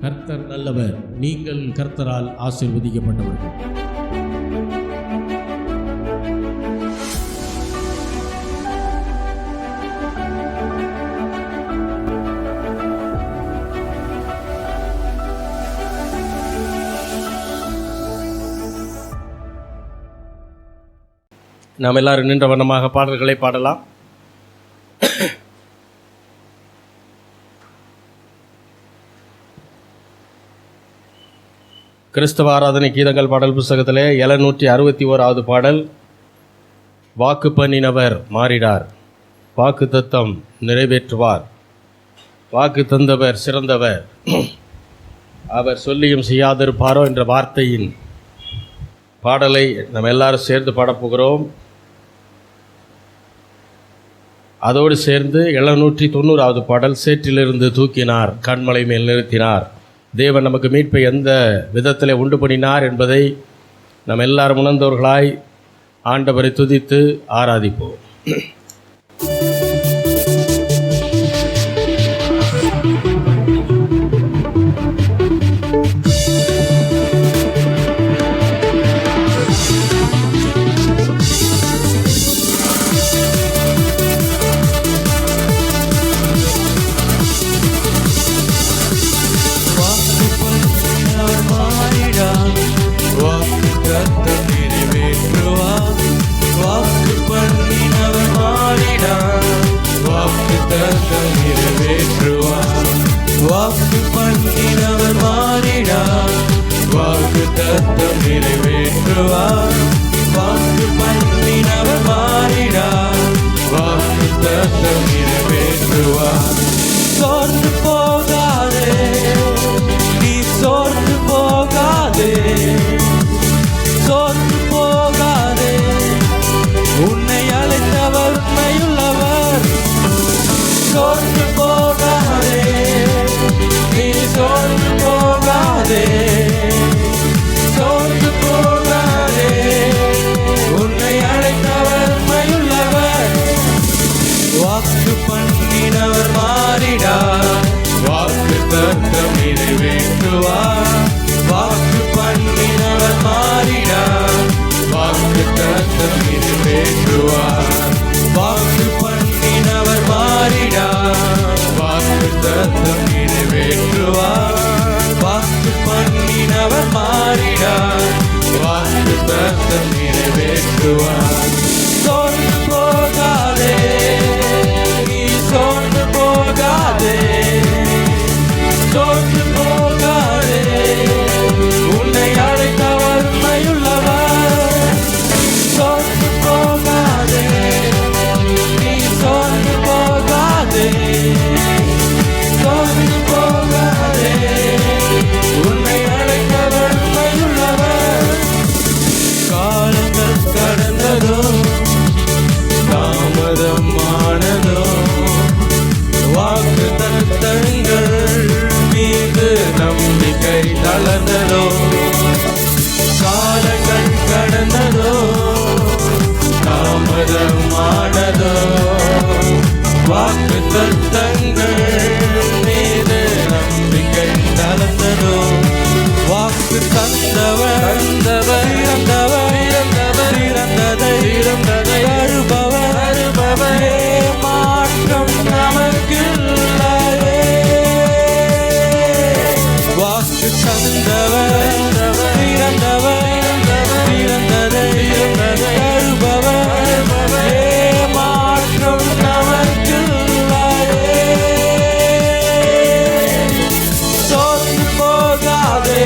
கர்த்தர் நல்லவர், நீங்கள் கர்த்தரால் ஆசீர்வதிக்கப்பட்டவர்கள். நாம் எல்லாரும் நின்ற வண்ணமாக பாடல்களை பாடலாம். கிறிஸ்தவ ஆராதனை கீதங்கள் பாடல் புஸ்தகத்திலே 761வது பாடல். வாக்கு பண்ணினவர் மாறிடார், வாக்கு தத்தம் நிறைவேற்றுவார், வாக்கு தந்தவர் சிறந்தவர், அவர் சொல்லியும் செய்யாதிருப்பாரோ என்ற வார்த்தையின் பாடலை நம்ம எல்லாரும் சேர்ந்து பாடப்போகிறோம். அதோடு சேர்ந்து 790வது பாடல். சேற்றிலிருந்து தூக்கினார், கண்மலை மேல் நிறுத்தினார், தேவன் நமக்கு மீட்பை எந்த விதத்தில் உண்டு பண்ணினார் என்பதை நம்ம எல்லாரும் உணர்ந்தவர்களாய் ஆண்டவரை துதித்து ஆராதிப்போம். சோர்ந்து போகாதே, நீ சோர்ந்து போகாதே, சோர்ந்து போகாதே, உன்னை அழைத்தவர் உண்மையுள்ளவர். சோர்ந்து போகாதே, நீ சோர்ந்து போகாதே, சோர்ந்து போகாதே, உன்னை அழைத்தவர் உண்மையுள்ளவர். வாக்கு பண்ணினவர் மாறிடார், வாக்கு தத்தம் நிறைவேற்றுவார். வாக்கு பண்ணினவர் மாறிடார், வாக்கு தத்தம் நிறைவேற்றுவார். வாக்கு பண்ணினவர் மாறிடார், வாக்கு தத்தம் நிறைவேற்றுவார். வாக்கு பண்ணினவர் மாறிடார், வாக்கு தத்தம் நிறைவேற்றுவார். சோர்ந்து போகாதே, சோர்ந்து போகாதே, சோர்ந்து போகாதே, உன்னை அழைத்தவர் உண்மையுள்ளவர். சோர்ந்து போகாதே, நீ சோர்ந்து போகாதே, சோர்ந்து போகாதே, உன்னை அழைத்தவர் உண்மையுள்ளவர். காலங்கள் கடந்ததோ, தாமதமானதோ, வாக்கு தத்தங்கள் மீது நம்பிக்கை தளர்ந்ததோ. காலங்கள் கடந்ததோ, தாமதமானதோ, வாக்கு தத்தங்கள் மீது நம்பிக்கை தளர்ந்ததோ. வாக்கு தந்தவர் இறந்தவர், இறந்தவர் இறந்ததை தருபவர், தருபவரே, மாற்றம் நமக்கில்லையே. வாக்கு தந்தவர் இறந்தவர், இறந்ததை தருபவர், மாற்றம் நமக்கில்லையே. சோர்ந்து போகாதே,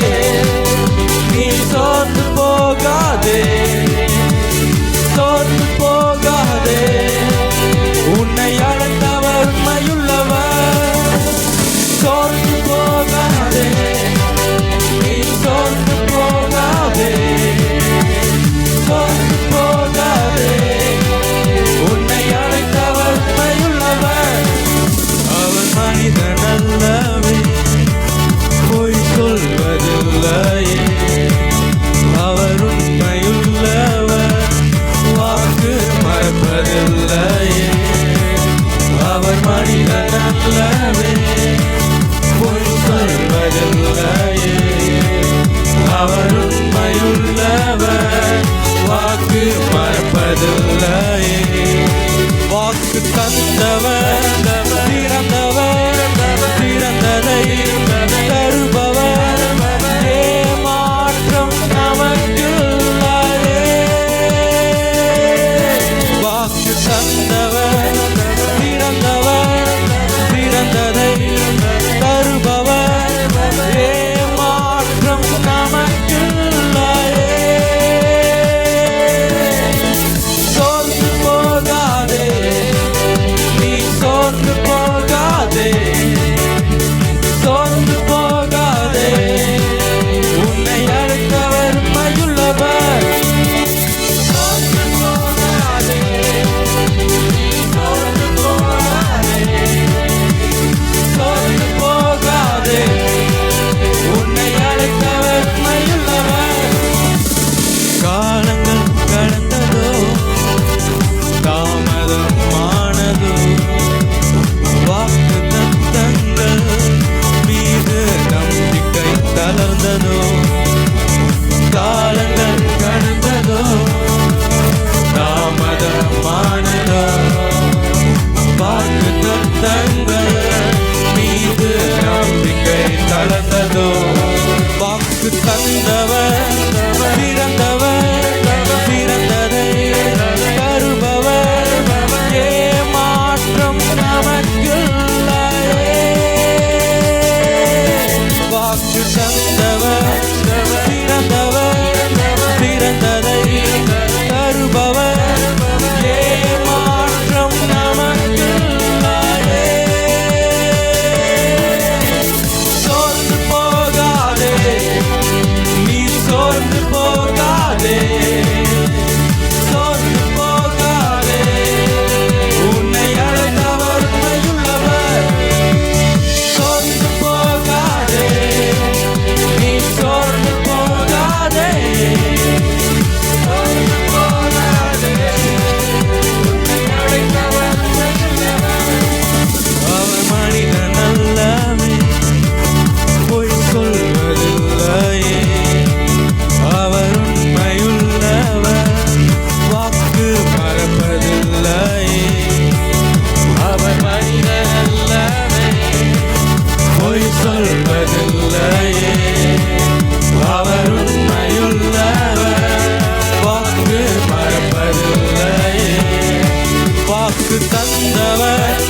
தந்தவர்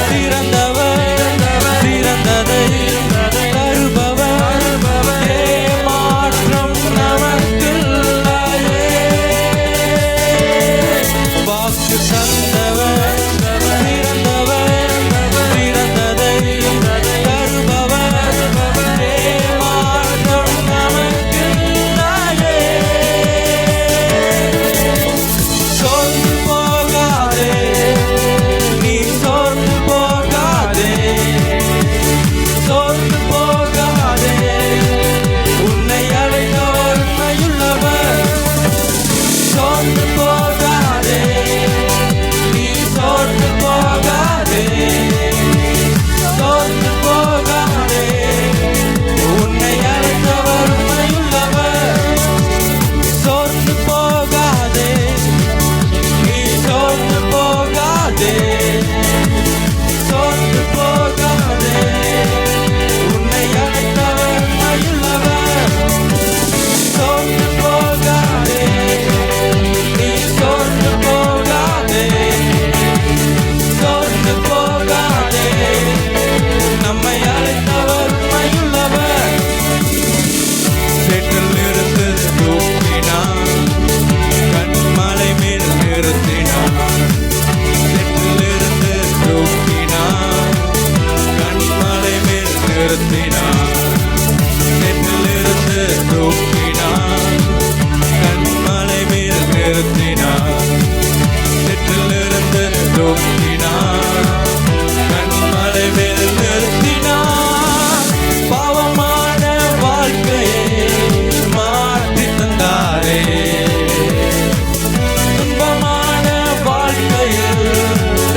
திறந்தவர் திறந்ததை தருபவர் ஏமாற்றம் நமக்கில்லையே வாக்கு தந்தவர் திறந்தவர் திறந்ததை தருபவர் ஏமாற்றம் நமக்கில்லையே சோர்ந்து போகாதே நீ சோர்ந்து போகாதே சோர்ந்து போகாதே உன்னை அழைத்தவர் உண்மையுள்ளவர் சோர்ந்து போகாதே நீ சோர்ந்து போகாதே சோர்ந்து போகாதே உன்னை அழைத்தவர் உண்மையுள்ளவர் சோர்ந்து போகாதே நீ சோர்ந்து போகாதே சோர்ந்து போகாதே உன்னை அழைத்தவர் உண்மையுள்ளவர் சோர்ந்து போகாதே நீ சோர்ந்து போகாதே சோர்ந்து போகாதே நம்மை அழைத்தவர் உண்மையுள்ளவர் சேற்றிலிருந்து தூக்கினார் கண்மலை மேல் நிறுத்தினார் சேற்றிலிருந்து தூக்கினார் கண்மலை மேல் நிறுத்தினார் சேற்றிலிருந்து தூக்கினார் கண்மலை மேல் நிறுத்தினார் சேற்றிலிருந்து தூக்கினார் கண்மலை மேல் நிறுத்தினார் பாவமான வாழ்க்கையை மாற்றி தந்தாரே துன்பமான வாழ்க்கையில்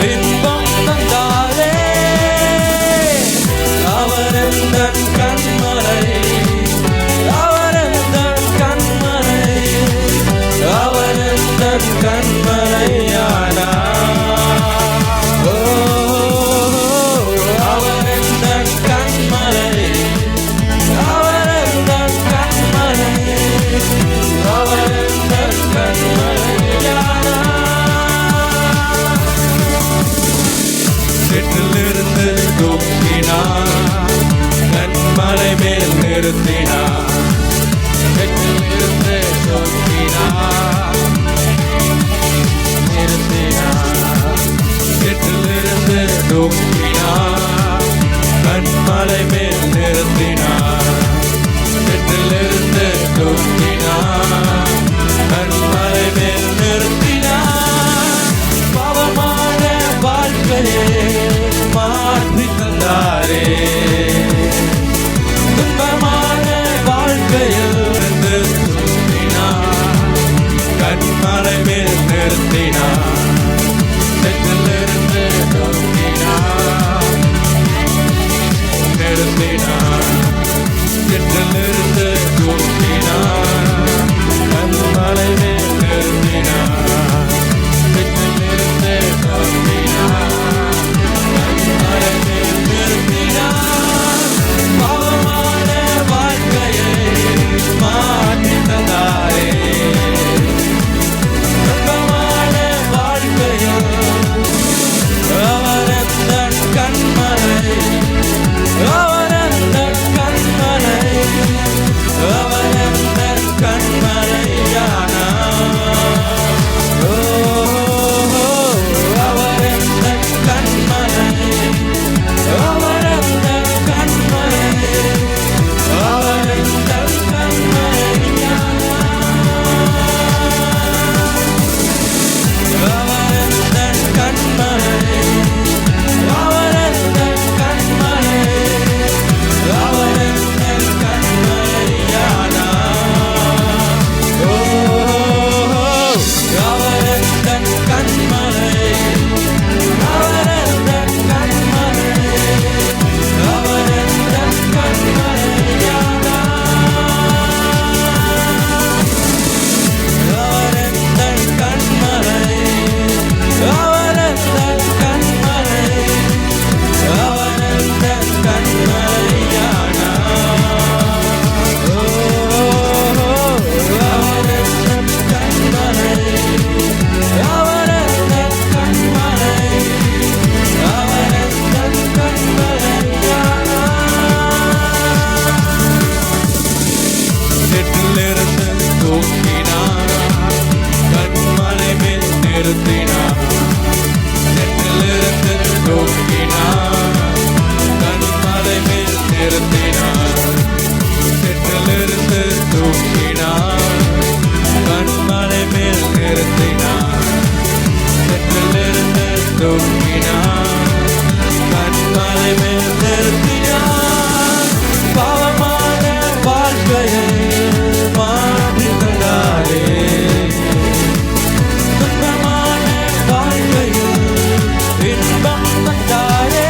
இன்பம் தந்தாரே அவரந்தன் கண்மலை அவரந்தன் கண்மலை அவரந்தன் கண்மலையானா ஓ அவரந்தன் கண்மலை அவரந்தன் கண்மலை அவரந்தன் கண்மலையானா சேற்றிலிருந்து தூக்கினார் கண்மலை மேல் நிறுத்தினார் சேற்றிலிருந்து தூக்கினார் நிறுத்தினார் சேற்றிலிருந்து தூக்கினார் கண்மலை மேல் நிறுத்தினார் சேற்றிலிருந்து தூக்கினார் கண்மலை மேல் நிறுத்தினார் பாவமான வாழ்க்கையை மாற்றி தந்தாரே துன்பமான வாழ்க்கையில் இருந்து தூக்கினார் கண்மலை மேல் நிறுத்தினார் சேற்றிலிருந்து தூக்கினார் தூக்கினார், கண்மலை மேல் நிறுத்தினார். பாவமான வாழ்க்கையை மாற்றி தந்தாரே, துன்பமான வாழ்க்கையில் இன்பம் தந்தாரே.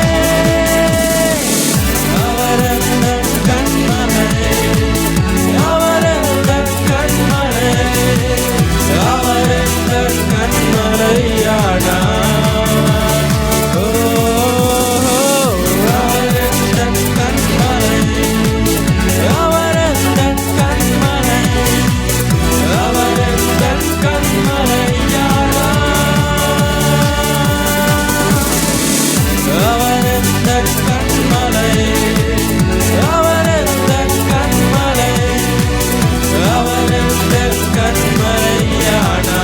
அவரந்த கண்மலை, அவரந்த கண்மலை, அவரந்த கண்மலையானார். ஓ, அவரந்த கண்மலை, அவரந்த கண்மலை, அவரந்த கண்மலையானார். அவரந்த கண்மலை, அவரந்த கண்மலை, அவரந்த கண்மலையானார்.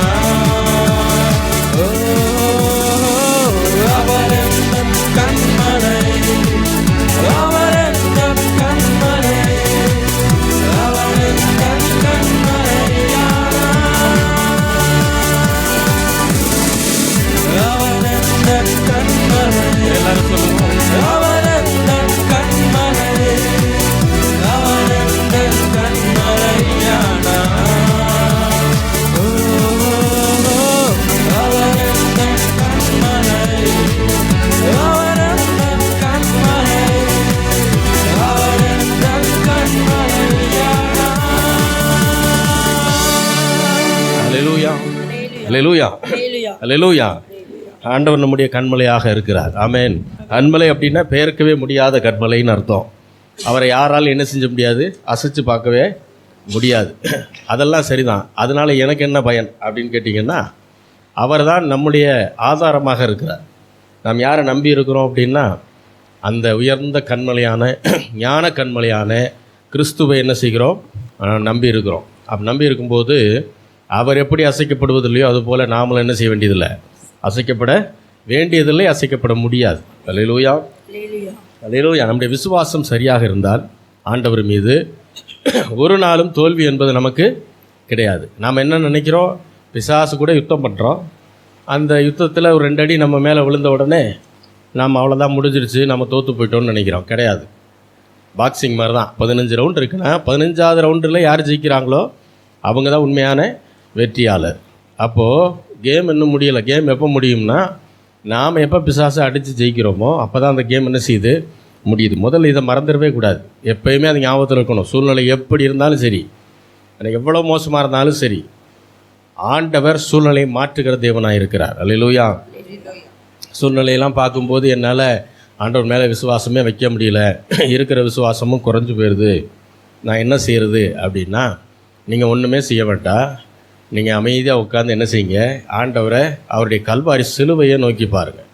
ஓ, அவரந்த கண்மலை, அவரந்த கண்மலை, அவரந்த கண்மலையானார். அவரந்த கண்மலை, எல்லாரும் சொல்லுவோம். அவரந்த கண்மலை, அவரந்த கண்மலையானார். ஓ, அவரந்த கண்மலை, அவரந்த கண்மலை, அவரந்த கண்மலையானார். அல்லேலூயா, அல்லேலூயா, அல்லேலூயா. ஆண்டவர் நம்முடைய கண்மலையாக இருக்கிறார். ஆமென். கண்மலை அப்படின்னா பெயர்க்கவே முடியாத கண்மலைன்னு அர்த்தம். அவரை யாராலும் என்ன செஞ்ச முடியாது, அசைச்சு பார்க்கவே முடியாது. அதெல்லாம் சரிதான். அதனால் எனக்கு என்ன பயன் அப்படின்னு கேட்டிங்கன்னா, அவர் தான் நம்முடைய ஆதாரமாக இருக்கிறார். நாம் யாரை நம்பி இருக்கிறோம் அப்படின்னா, அந்த உயர்ந்த கண்மலையான ஞான கண்மலையான கிறிஸ்துவை என்ன செய்கிறோம், நம்பி இருக்கிறோம். அப்படி நம்பி இருக்கும்போது அவர் எப்படி அசைக்கப்படுவதில்லையோ அதுபோல் நாமளும் என்ன செய்ய வேண்டியதில்லை, அசைக்கப்பட வேண்டியதில்லை, அசைக்கப்பட முடியாது. அல்லேலூயா, அல்லேலூயா. நம்முடைய விசுவாசம் சரியாக இருந்தால் ஆண்டவர் மீது ஒரு நாளும் தோல்வி என்பது நமக்கு கிடையாது. நாம் என்ன நினைக்கிறோம், பிசாசு கூட யுத்தம் பண்ணுறோம், அந்த யுத்தத்தில் ஒரு 2 அடி நம்ம மேலே விழுந்த உடனே நாம் அவ்வளோதான், முடிஞ்சிருச்சு, நம்ம தோற்று போயிட்டோம்னு நினைக்கிறோம். கிடையாது. பாக்ஸிங் மாதிரி தான். 15 ரவுண்டு இருக்குன்னா 15வது ரவுண்டில் யார் ஜெயிக்கிறாங்களோ அவங்க தான் உண்மையான வெற்றியாளர். அப்போது கேம் இன்னும் முடியலை. கேம் எப்போ முடியும்னா, நாம் எப்போ பிசாசை அடித்து ஜெயிக்கிறோமோ அப்போ தான் அந்த கேம் என்ன செய்யுது, முடியுது. முதல்ல இதை மறந்துடவே கூடாது. எப்போயுமே அது ஞாபகத்தில் இருக்கணும். சூழ்நிலை எப்படி இருந்தாலும் சரி, எனக்கு எவ்வளோ மோசமாக இருந்தாலும் சரி, ஆண்டவர் சூழ்நிலையை மாற்றுகிற தேவனாக இருக்கிறார். அல்லேலூயா. சூழ்நிலையெல்லாம் பார்க்கும்போது என்னால் ஆண்டவர் மேலே விசுவாசமே வைக்க முடியல, இருக்கிற விசுவாசமும் குறைஞ்சி போயிடுது, நான் என்ன செய்கிறது அப்படின்னா, நீங்கள் ஒன்றுமே செய்ய வேண்டாம். நீங்கள் அமைதியாக உட்காந்து என்ன செய்யுங்க, ஆண்டவரை அவருடைய கல்வாரி சிலுவையை நோக்கி பாருங்கள்.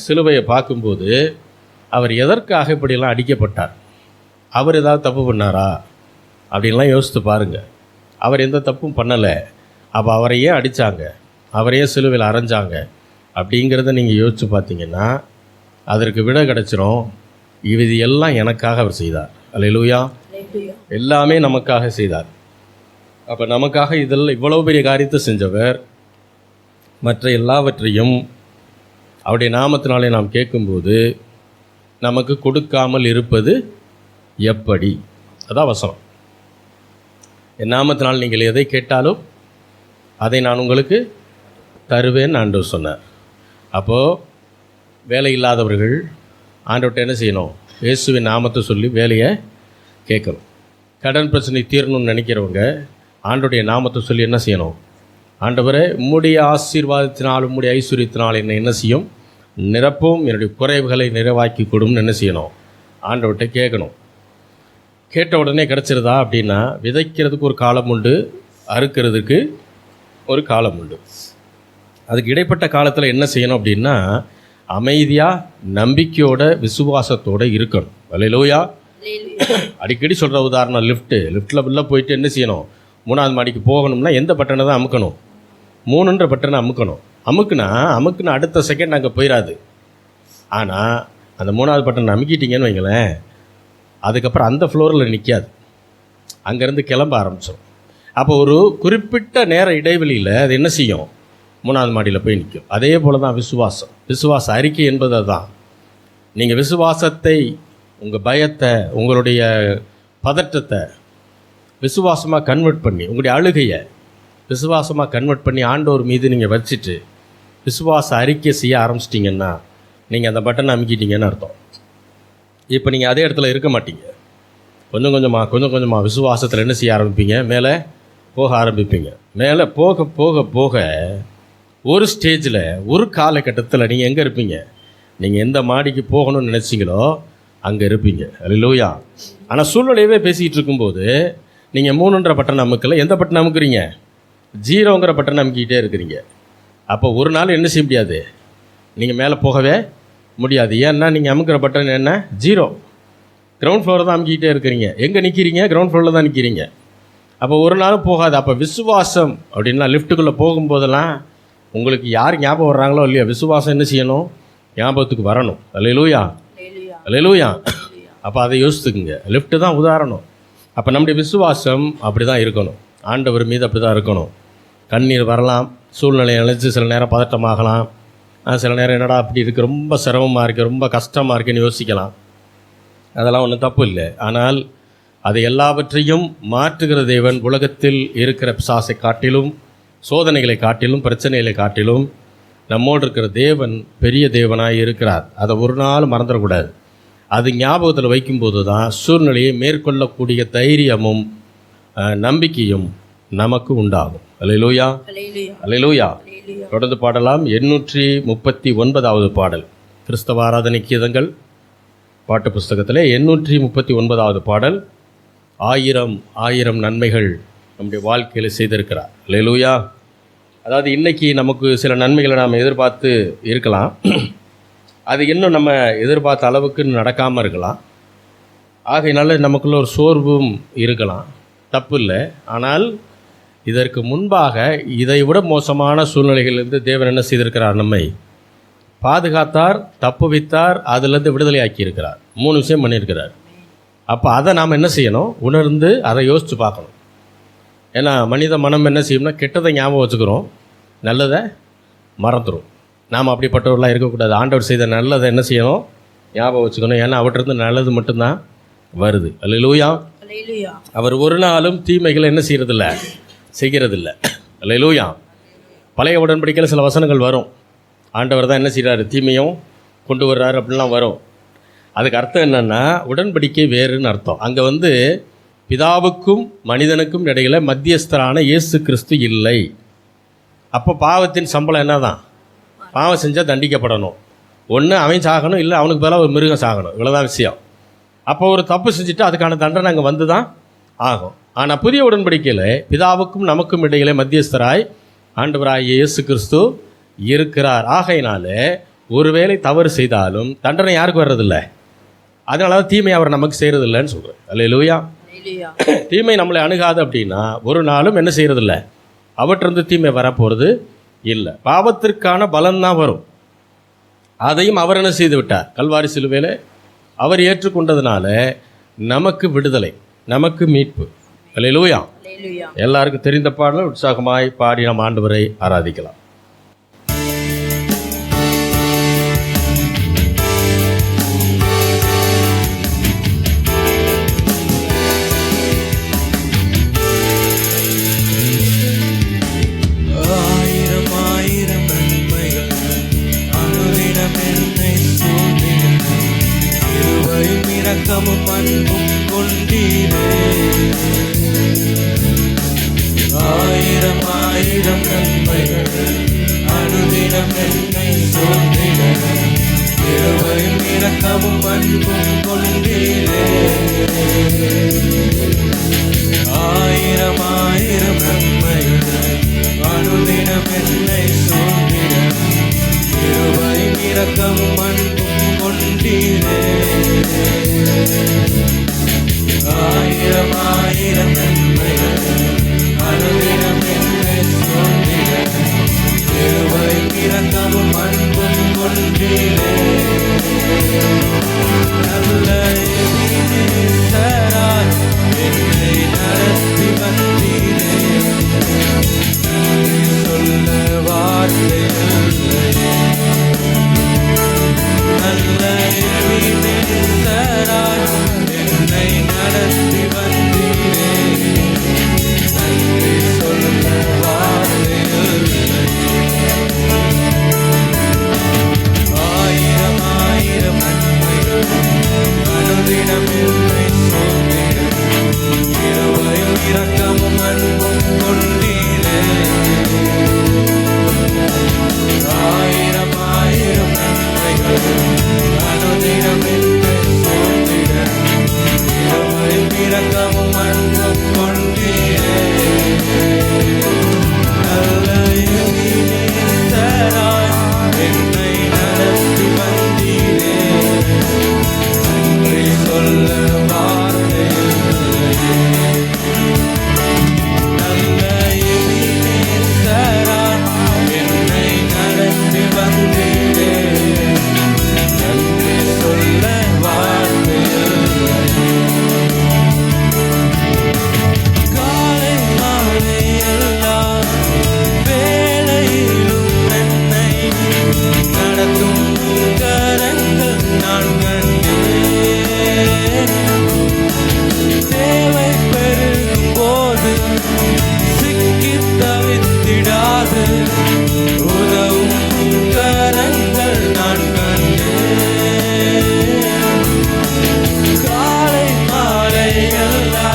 சிலுவையை பார்க்கும்போது அவர் எதற்காக இப்படியெல்லாம் அடிக்கப்பட்டார், அவர் ஏதாவது தப்பு பண்ணாரா அப்படின்லாம் யோசித்து பாருங்கள். அவர் எந்த தப்பும் பண்ணலை. அப்போ அவரை ஏன் அடித்தாங்க, அவரையே சிலுவையில் அரைஞ்சாங்க அப்படிங்கிறத நீங்கள் யோசித்து பார்த்தீங்கன்னா அதற்கு விட கிடச்சிரும். இது எல்லாம் எனக்காக அவர் செய்தார். அல்லேலூயா. எல்லாமே நமக்காக செய்தார். அப்போ நமக்காக இதெல்லாம் இவ்வளோ பெரிய காரியத்தை செஞ்சவர் மற்ற எல்லாவற்றையும் அவருடைய நாமத்தினாலே நாம் கேட்கும்போது நமக்கு கொடுக்காமல் இருப்பது எப்படி? அதான் வசனம். என் நாமத்தினால் நீங்கள் எதை கேட்டாலும் அதை நான் உங்களுக்கு தருவேன் ஆண்டவர் சொன்னார். அப்போது வேலை இல்லாதவர்கள் ஆண்டவர்கிட்ட என்ன செய்யணும், இயேசுவின் நாமத்தை சொல்லி வேலையை கேட்கணும். கடன் பிரச்சனை தீரணும்னு நினைக்கிறவங்க ஆண்டவருடைய நாமத்தை சொல்லி என்ன செய்யணும், ஆண்டவரே உம்முடைய ஆசீர்வாதத்தினால் உம்முடைய ஐஸ்வர்யத்தினால் என்னை என்ன செய்யும், நிரப்பும், என்னுடைய குறைவுகளை நிறைவாக்கி கொடும்னு என்ன செய்யணும், ஆண்டவர்கிட்ட கேட்கணும். கேட்ட உடனே கிடச்சிருதா அப்படின்னா, விதைக்கிறதுக்கு ஒரு காலம் உண்டு, அறுக்கிறதுக்கு ஒரு காலம் உண்டு. அதுக்கு இடைப்பட்ட காலத்தில் என்ன செய்யணும் அப்படின்னா, அமைதியாக நம்பிக்கையோட விசுவாசத்தோடு இருக்கணும். அல்லேலூயா. அடிக்கடி சொல்கிற உதாரணம், லிஃப்ட்டில் உள்ளே போயிட்டு என்ன செய்யணும், 3வது மாடிக்கு போகணும்னா எந்த பட்டனை தான் அமுக்கணும், 3ன்ற பட்டனை அமுக்கணும். அமுக்குனா அடுத்த செகண்ட் அங்கே போயிடாது. ஆனால் அந்த 3வது பட்டன் அமுக்கிட்டீங்கன்னு வைங்களேன், அதுக்கப்புறம் அந்த ஃப்ளோரில் நிற்காது, அங்கேருந்து கிளம்ப ஆரம்பிச்சிடும். அப்போ ஒரு குறிப்பிட்ட நேர இடைவெளியில் அது என்ன செய்யும், 3வது மாடியில் போய் நிற்கும். அதே போல் தான் விசுவாசம். விசுவாச அறிக்கை என்பது தான். நீங்கள் விசுவாசத்தை, உங்கள் பயத்தை, உங்களுடைய பதற்றத்தை விசுவாசமாக கன்வெர்ட் பண்ணி, உங்களுடைய அழுகையை விசுவாசமாக கன்வெர்ட் பண்ணி ஆண்டவர் மீது நீங்கள் வச்சுட்டு விசுவாச அறிக்கை செய்ய ஆரம்பிச்சிட்டிங்கன்னா நீங்கள் அந்த பட்டனை அமுக்கிட்டீங்கன்னு அர்த்தம். இப்போ நீங்கள் அதே இடத்துல இருக்க மாட்டீங்க. கொஞ்சம் கொஞ்சமாக விசுவாசத்தில் என்ன செய்ய ஆரம்பிப்பீங்க? மேலே போக ஆரம்பிப்பீங்க. மேலே போக போக போக ஒரு ஸ்டேஜில், ஒரு காலகட்டத்தில் நீங்கள் எங்கே இருப்பீங்க? நீங்கள் எந்த மாடிக்கு போகணும்னு நினச்சிங்களோ அங்கே இருப்பீங்க. அல்லேலூயா. ஆனால் சூழ்நிலையவே பேசிக்கிட்டு இருக்கும்போது நீங்கள் 3ன்ற பட்டன் அமுக்கலை. எந்த பட்டன் அமுக்குறீங்க? 0ங்கிற பட்டன் அமுக்கிட்டே இருக்கிறீங்க. அப்போ ஒரு நாள் என்ன செய்ய முடியாது? நீங்கள் மேலே போகவே முடியாது. ஏன்னா நீங்கள் அமுக்கிற பட்டன் என்ன? 0. கிரவுண்ட் ஃப்ளோரில் தான் அமுக்கிட்டே இருக்கிறீங்க. எங்கே நிற்கிறீங்க? கிரவுண்ட் ஃப்ளோரில் தான் நிற்கிறீங்க. அப்போ ஒரு நாளும் போகாது. அப்போ விசுவாசம் அப்படின்னா லிஃப்ட்டுக்குள்ளே போகும்போதெல்லாம் உங்களுக்கு யார் ஞாபகம் வர்றாங்களோ இல்லையா, விசுவாசம் என்ன செய்யணும்? ஞாபகத்துக்கு வரணும். அல்லேலூயா, அல்லேலூயா. அப்போ அதை யோசித்துக்குங்க. லிஃப்ட்டு தான் உதாரணம். அப்போ நம்முடைய விசுவாசம் அப்படி தான் இருக்கணும். ஆண்டவர் மீது அப்படி தான் இருக்கணும். கண்ணீர் வரலாம், சூழ்நிலையை நினச்சி சில நேரம் பதட்டமாகலாம், சில நேரம் என்னடா அப்படி இருக்குது, ரொம்ப சிரமமாக இருக்குது, ரொம்ப கஷ்டமாக இருக்குன்னு யோசிக்கலாம். அதெல்லாம் ஒன்றும் தப்பு இல்லை. ஆனால் அதை எல்லாவற்றையும் மாற்றுகிற தேவன் உலகத்தில் இருக்கிற பிசாசை காட்டிலும், சோதனைகளை காட்டிலும், பிரச்சனைகளை காட்டிலும் நம்மோடு இருக்கிற தேவன் பெரிய தேவனாக இருக்கிறார். அதை ஒரு நாள் மறந்துடக்கூடாது. அது ஞாபகத்தில் வைக்கும்போது தான் சூழ்நிலையை மேற்கொள்ளக்கூடிய தைரியமும் நம்பிக்கையும் நமக்கு உண்டாகும். அல்லேலூயா, அல்லேலூயா. தொடர்ந்து பாடலாம். 839வது பாடல், கிறிஸ்தவ ஆராதனை கீதங்கள் பாட்டு புஸ்தகத்தில் 839வது பாடல். 1000 நன்மைகள் நம்முடைய வாழ்க்கையில் செய்திருக்கிறார். அல்லேலூயா. அதாவது இன்றைக்கி நமக்கு சில நன்மைகளை நாம் எதிர்பார்த்து இருக்கலாம். அது இன்னும் நம்ம எதிர்பார்த்த அளவுக்கு நடக்காமல் இருக்கலாம். ஆகையினால நமக்குள்ள ஒரு சோர்வும் இருக்கலாம். தப்பு இல்லை. ஆனால் இதற்கு முன்பாக இதை விட மோசமான சூழ்நிலைகளிலிருந்து தேவன் என்ன செய்திருக்கிறார்? நம்மை பாதுகாத்தார், தப்புவித்தார், அதிலிருந்து விடுதலை ஆக்கியிருக்கிறார். 3 விஷயம் பண்ணியிருக்கிறார். அப்போ அதை நாம் என்ன செய்யணும்? உணர்ந்து அதை யோசித்து பார்க்கணும். ஏன்னா மனித மனம் என்ன செய்யும்னா, கெட்டதை ஞாபகம் வச்சுக்கிறோம், நல்லதை மறந்துடும். நாம் அப்படிப்பட்டவர்களாக இருக்கக்கூடாது. ஆண்டவர் செய்த நல்லதை என்ன செய்யணும்? ஞாபகம் வச்சுக்கணும். ஏன்னா அவற்றிலிருந்து நல்லது மட்டும்தான் வருது. அல்லேலூயா. அவர் ஒரு நாளும் தீமைகளை என்ன செய்கிறதில்ல. அல்லேலூயா. பழைய உடன்படிக்கையில் சில வசனங்கள் வரும். ஆண்டவர் தான் என்ன செய்கிறாரு? தீமையும் கொண்டு வர்றாரு அப்படின்லாம் வரும். அதுக்கு அர்த்தம் என்னென்னா, உடன்படிக்கை வேறுன்னு அர்த்தம். அங்கே பிதாவுக்கும் மனிதனுக்கும் இடையில் மத்தியஸ்தரான இயேசு கிறிஸ்து இல்லை. அப்போ பாவத்தின் சம்பளம் என்ன தான்? பாவம் செஞ்சால் தண்டிக்கப்படணும். ஒன்று அவன் சாகணும், இல்லை அவனுக்கு பதிலாக ஒரு மிருகம் சாகணும். இவ்வளோதான் விஷயம். அப்போ ஒரு தப்பு செஞ்சுட்டு அதுக்கான தண்டனை அங்கே வந்து தான் ஆகும். ஆனால் புதிய உடன்படிக்கையில் பிதாவுக்கும் நமக்கும் இடையிலே மத்தியஸ்தராய் ஆண்டவராகிய இயேசு கிறிஸ்து இருக்கிறார். ஆகையினால ஒருவேளை தவறு செய்தாலும் தண்டனை யாருக்கு வர்றதில்லை. அதனால தான் தீமை அவர் நமக்கு செய்கிறதில்லைன்னு சொல்கிறேன். அல்லேலூயா. தீமை நம்மளை அணுகாது அப்படின்னா ஒரு நாளும் என்ன செய்கிறதில்ல, அவற்றிருந்து தீமை வரப்போகிறது இல்லை. பாவத்திற்கான பலன்தான் வரும். அதையும் அவர் என்ன செய்து விட்டார்? கல்வாரி சிலுவையில் அவர் ஏற்றுக்கொண்டதுனால நமக்கு விடுதலை, நமக்கு மீட்பு. அல்லேலூயா. எல்லாருக்கும் தெரிந்த பாடல் உற்சாகமாய் பாடி நாம் ஆண்டவரை ஆராதிக்கலாம். இரக்கமும் அன்பும் கொண்டீரே, 1000 நன்மைகள் அனுதினம் என்னை சூழ்ந்திட, கிருபையும் இரக்கமும் அன்பும் கொண்டீரே. 1000 நன்மைகள் அனுதினம் என்னை சூழ்ந்திட, கிருபையும் இரக்கமும் அன்பும் கொண்டீரே. 1000 நன்மைகள் அனுதினம் என்னை சூழ்ந்திட, கிருபையும் இரக்கமும் அன்பும் கொண்டீரே. நல்ல எபினேசராய் என்னை நடத்தி வந்தீரே, சொல்ல வார்த்தை அனுதினம் என்னை சூழ்ந்திட கிருபையும் இரக்கமும் அன்பும் கொண்டீரே. நல்ல எபினேசராய் என்னை நடத்தி வந்தீரே. நன்றி சொல்ல வார்த்தை இல்லையே. நல்ல எபினேசராய் என்னை நடத்தி வந்தீரே. நன்றி சொல்ல வார்த்தை இல்லையே. காலை மாலை எல்லா வேளையிலும் என்னை நடத்தும் கரங்கள் நான் கண்டேன். தேவை பெருகும் போது சிக்கி தவித்திடாது உதவும் கரங்கள் நான் கண்டேன். காலை மாலை எல்லா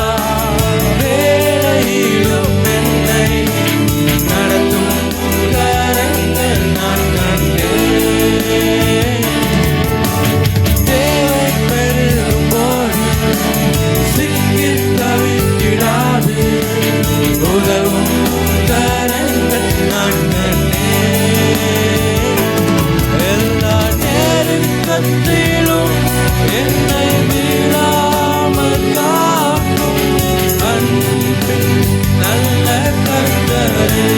வேளையிலும் என்னை நடத்தும் கரங்கள் நான் கண்டேன். தேவை பெருகும் போது சிக்கி தவித்திடாது உதவும் கரங்கள் நான் கண்டேன். எல்லா நெருக்கத்திலும் என்னை வீழாமல் காக்கும் அன்பின் நல்ல கர்த்தரே.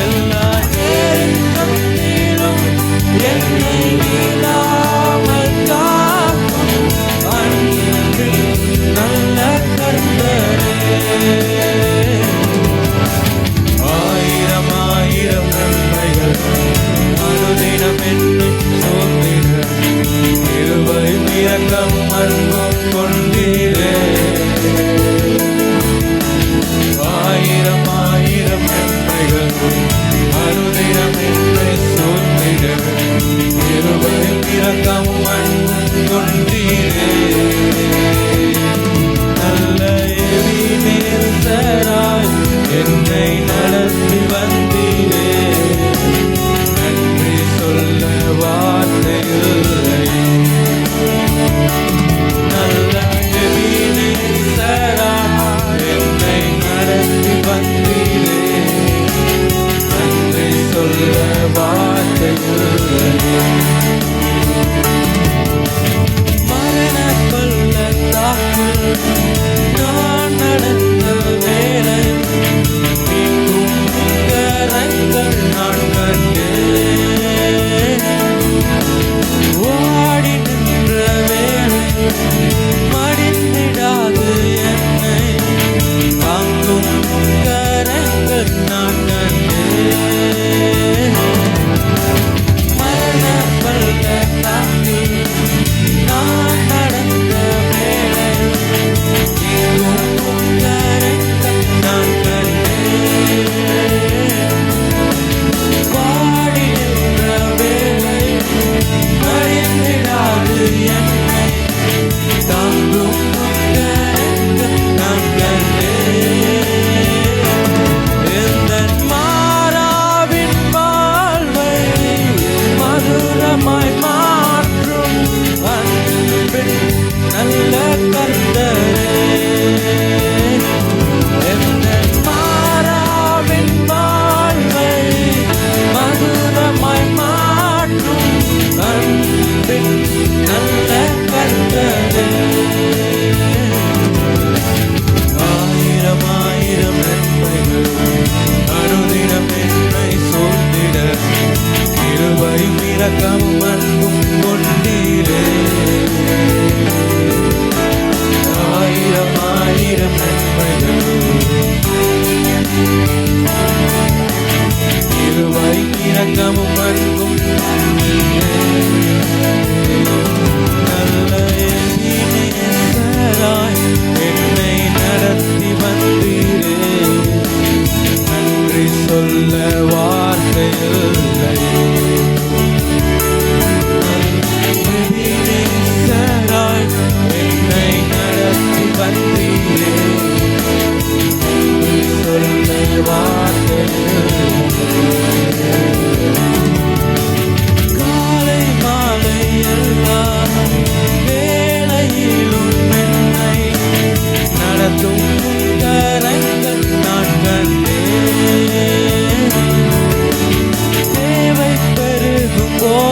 எல்லா நெருக்கத்திலும் என்னை வீழாமல் காக்கும் அன்பின் நல்ல கர்த்தரே. ஆயிரம் ஆயிரம் நன்மைகள் அனுதினம் என்னை சூழ்ந்திட கிருபையும் இரக்கமும் அன்பும் கொண்டீரே. ஆயிரம் ஆயிரம் நன்மைகள் அனுதினம் என்னை சூழ்ந்திட கிருபையும் இரக்கமும் அன்பும் கொண்டீரே. நல்ல எபினேசராய் என்னை நடத்தி வந்தீரே. நன்றி சொல்ல வார்த்தை இல்லையே. நல்ல எபினேசராய் என்னை நடத்தி வந்தீரே. நன்றி சொல்ல வார்த்தை இல்லையே. மரண பள்ளத்தாக்கில் நான் நடந்த வேளை மீட்கும் கரங்கள் நான் கண்டேன். ஓடி நின்ற வேளை மடிந்திடாது என்னை தாங்கும் கரங்கள் நான் கண்டேன். மரண பள்ளத்தாக்கில் நான் நடந்த வேளை மீட்கும் கரங்கள் நான் கண்டேன். வாடி நின்ற வேளை மடிந்திடாது என்னை தாங்கும் கரங்கள் நான் கண்டேன். எந்தன் மாறாவின் வாழ்வை மதுரமாய் மாற்றும் அன்பின் நல்ல கர்த்தரே. எந்தன் மாறாவின் வாழ்வை மதுரமாய் மாற்றும் அன்பின் நல்ல கர்த்தரே. ஆயிரம் ஆயிரம் நன்மைகள் அனுதினம் என்னை சூழ்ந்திட கிருபையும் இரக்கமும் அன்பும் கொண்டீரே. ஆயிரம் ஆயிரம் நன்மைகள் கிருபையும் இரக்கமும் அன்பும் நல்ல எபினேசராய் என்னை நடத்தி வந்தீரே. நன்றி சொல்ல வார்த்தை இல்லையே.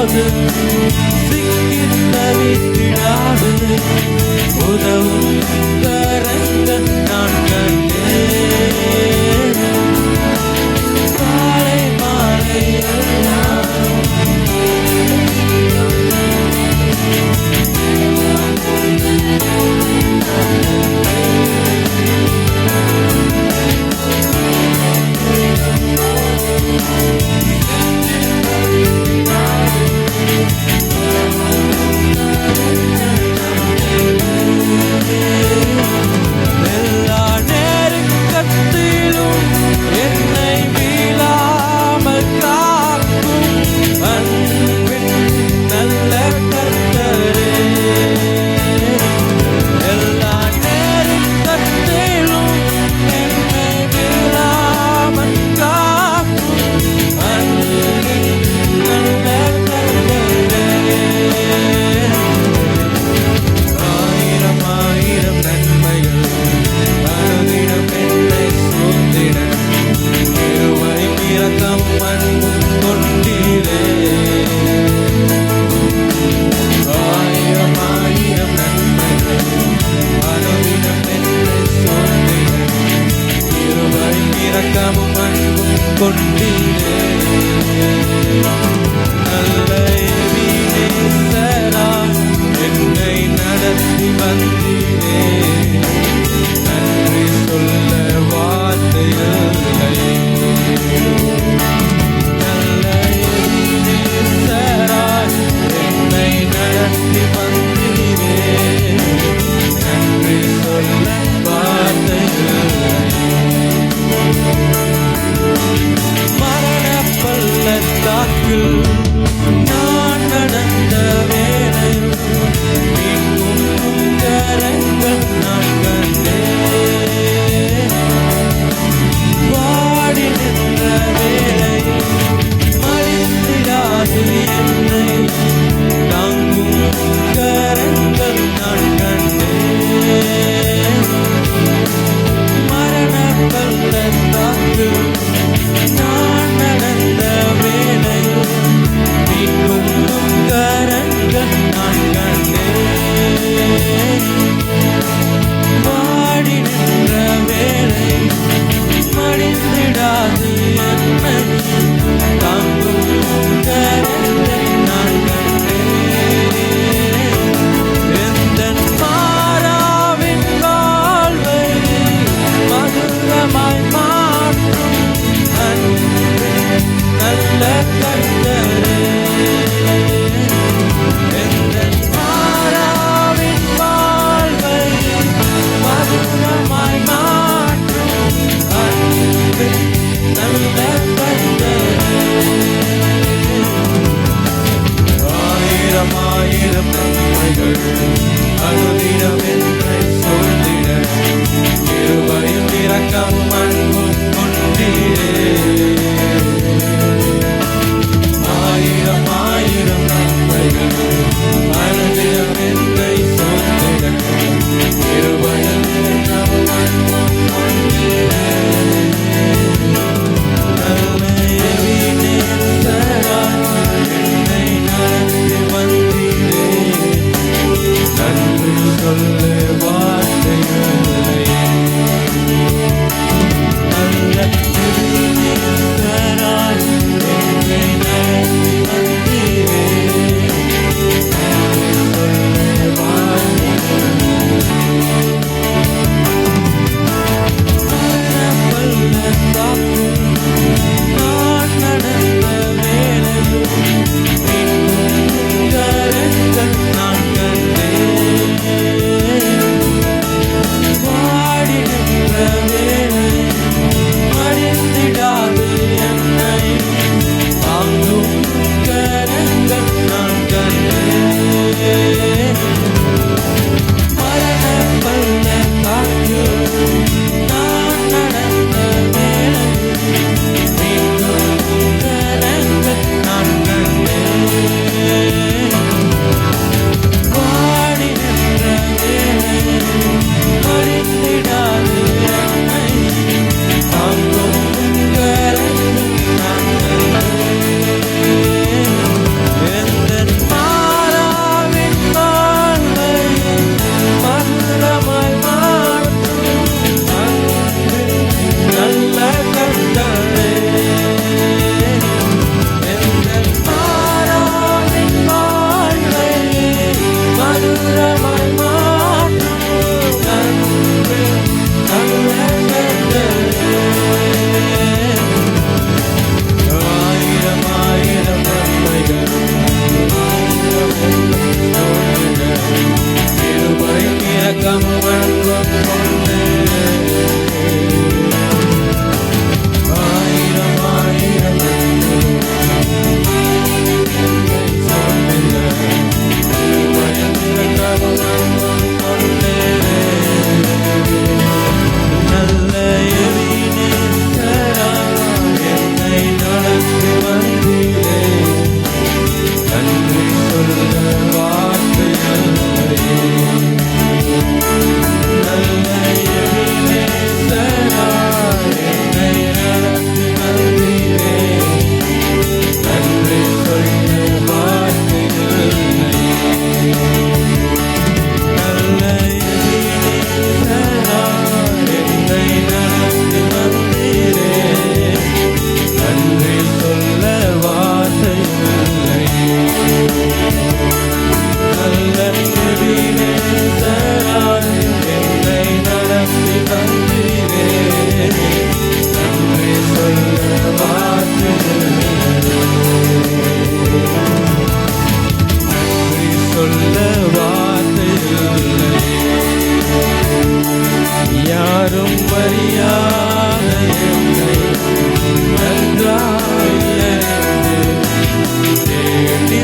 போது சிக்கி தவித்திடாது உதவும் கரங்கள் நான் கண்டேன் காலை மாலை எல்லாம்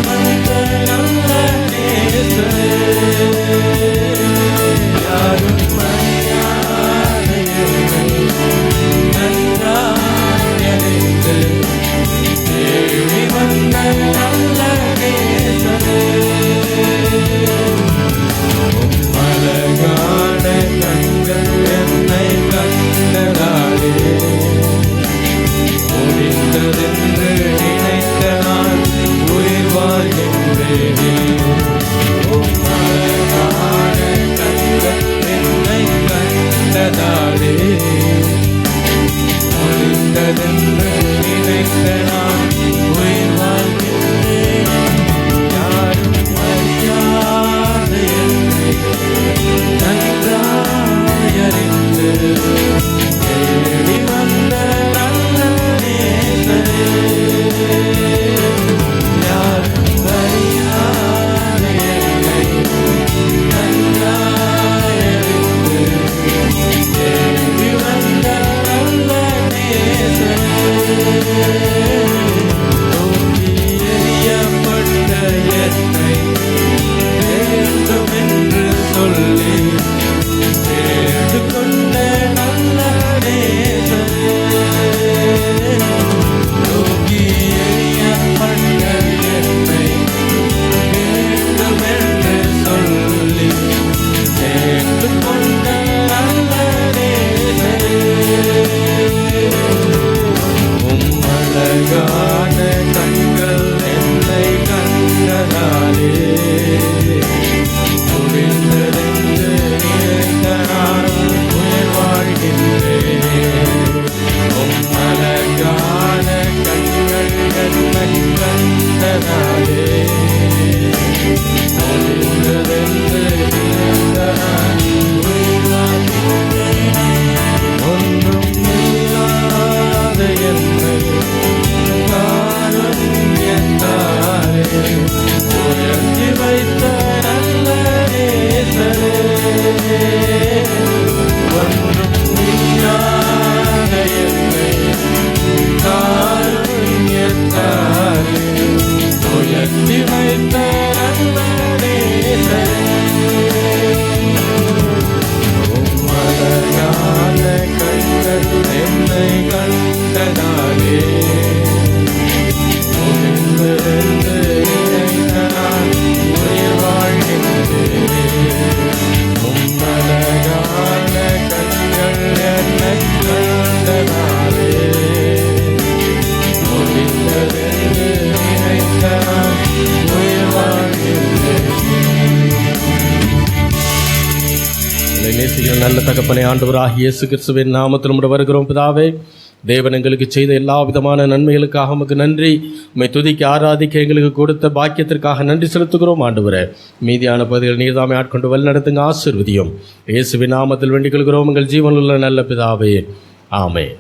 வந்த நல்ல நேசரே, யாரும் அறியாத என்னை நன்றாய் அறிந்து தேடி வந்த நல்ல நேசரே, அழகான கண்கள் என்னை கண்டதாலே முடிந்ததென்று நினைத்த நான் உயிர் வாழ்கின்றேனே. அழகான கண்கள் என்னை கண்டதாலே முடிந்ததென்று நினைத்த நான் உயிர் வாழ்கின்றேனே. யாரும் அறியாத என்னை நன்றாய் அறிந்து தேடி வந்த நல்ல நேசரே, யாரும் அறியாத என்னை நன்றாய் அறிந்து தேடி வந்த நல்ல நேசரே, தூக்கி எறியப்பட்ட என்னை வேண்டுமென்று சொல்லி கேட்டுக்கொண்ட நல்ல நேசரே, தூக்கி எறியப்பட்ட என்னை வேண்டுமென்று சொல்லி கேட்டுக்கொண்ட நல்ல நேசரே, அழகான கண்கள் என்னை கண்டதாலே முடிந்ததென்று நினைத்த நான் உயிர் வாழ்கின்றேனே. அழகான கண்கள் என்னை கண்டதாலே முடிந்ததென்று நினைத்த நான் உயிர் வாழ்கின்றேனே. ஒன்றும் இல்லாத என்னை காருண்யத்தாலே உயர்த்தி வைத்த நல்ல நேசரே, ஒன்றும் இல்லாத என்னை காருண்யத்தாலே உயர்த்தி வைத்த நல்ல நேசரே, அழகான கண்கள் என்னை கண்டதாலே முடிந்ததென்று நினைத்த நான் உயிர் வாழ்கின்றேனே. அழகான கண்கள் என்னை கண்டதாலே முடிந்ததென்று நினைத்த நான் உயிர் வாழ்கின்றேனே. எங்களை நேசிக்கிற நல்ல தகப்பனை ஆண்டவராகிய இயேசு கிறிஸ்துவின் நாமத்தில் உம்மிடம் வருகிறோம் பிதாவே. தேவன் எங்களுக்கு செய்த எல்லா விதமான நன்மைகளுக்காக உமக்கு நன்றி. உம்மை துதிக்க ஆராதிக்க எங்களுக்கு கொடுத்த பாக்கியத்திற்காக நன்றி செலுத்துகிறோம் ஆண்டவரே. மீதியான பகுதிகள் நீர்தாமை ஆட்கொண்டு வழிநடத்துங்க, ஆசீர்வதியும். இயேசுவின் நாமத்தில் வேண்டிக் கொள்கிறோம் எங்கள் ஜீவனுள்ள நல்ல பிதாவே, ஆமென்.